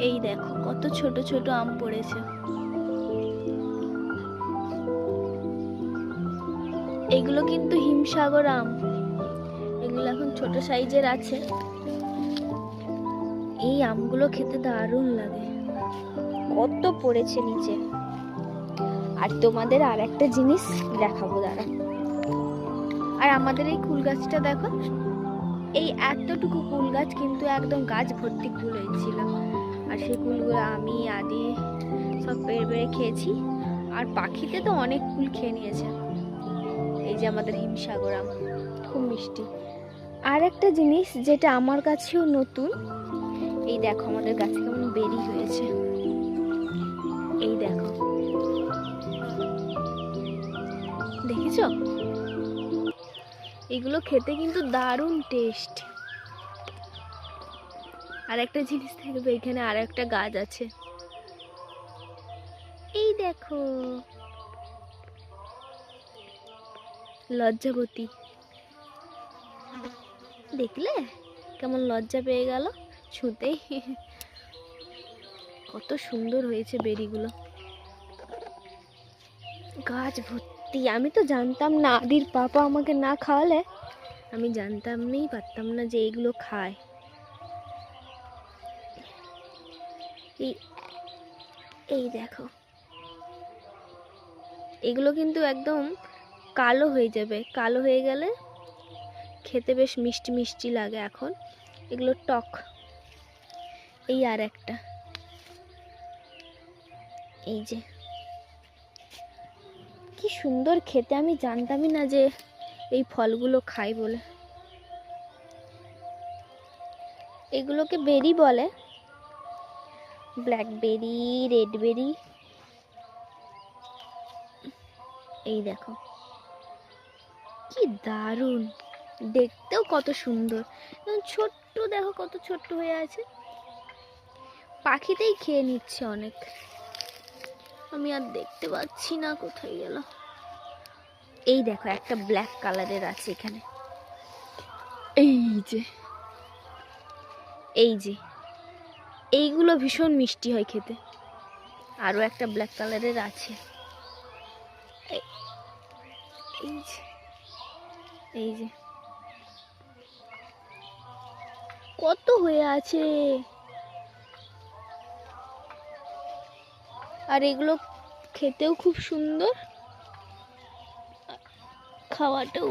এই দেখো কত ছোট ছোট আম পড়েছে। এগুলো কিন্তু হিমসাগর আম, এগুলো এখন ছোট সাইজের আছে। এই আমগুলো খেতে দারুণ লাগে। কত পড়েছে নিচে। আর তোমাদের আর একটা জিনিস দেখাবো, দাঁড়া। আর আমাদের এই কুল গাছটা দেখো, এই এতটুকু কুল গাছ কিন্তু একদম গাছ ভর্তি কুল হয়েছিল। আর সেই কুলগুলো আমি আদি সব পেড়ে পেড়ে খেয়েছি। আর পাখিতে তো অনেক কুল খেয়ে নিয়েছে। এই যে আমাদের হিমসাগর আম, খুব মিষ্টি। আর একটা জিনিস যেটা আমার কাছেও নতুন, এই দেখো আমাদের গাছে কেমন বেরি হয়েছে। এই দেখো, দেখেছো? এগুলো খেতে কিন্তু দারুণ টেস্ট। আর একটা জিনিস থাকবে, এখানে আর একটা গাছ আছে, এই দেখো, লজ্জাবতী। দেখলে কেমন লজ্জা পেয়ে গেল ছুঁতেই। কত সুন্দর হয়েছে বেরিগুলো, গাছ ভর্তি। আমি তো জানতাম না, আদির পাপা আমাকে না খাওয়ালে আমি জানতামই পারতাম না যে এইগুলো খায়। এই দেখো, এগুলো কিন্তু একদম কালো হয়ে যাবে, কালো হয়ে গেলে খেতে বেশ মিষ্টি মিষ্টি লাগে। এখন এগুলো টক। এই আর একটা, এই যে কি সুন্দর খেতে, আমি জানতামই না যে এই ফলগুলো খাই বলে। এগুলোকে বেরি বলে, ব্ল্যাকবেরি, রেডবেরি। এই দেখো কি দারুণ, দেখতেও কত সুন্দর। ছোট্ট দেখো কত ছোট্ট হয়ে আছে, পাখিতেই খেয়ে নিচ্ছে অনেক। আমি আর দেখতে পাচ্ছি না, কোথায় গেল। এই দেখো একটা ব্ল্যাক কালারের আছে এখানে, এই যে, এই যে, এইগুলো ভীষণ মিষ্টি হয় খেতে। আরো একটা ব্ল্যাক কালারের আছে, এই যে, এই যে, কত হয়ে আছে। আর এগুলো খেতেও খুব সুন্দর, খাওয়াটাও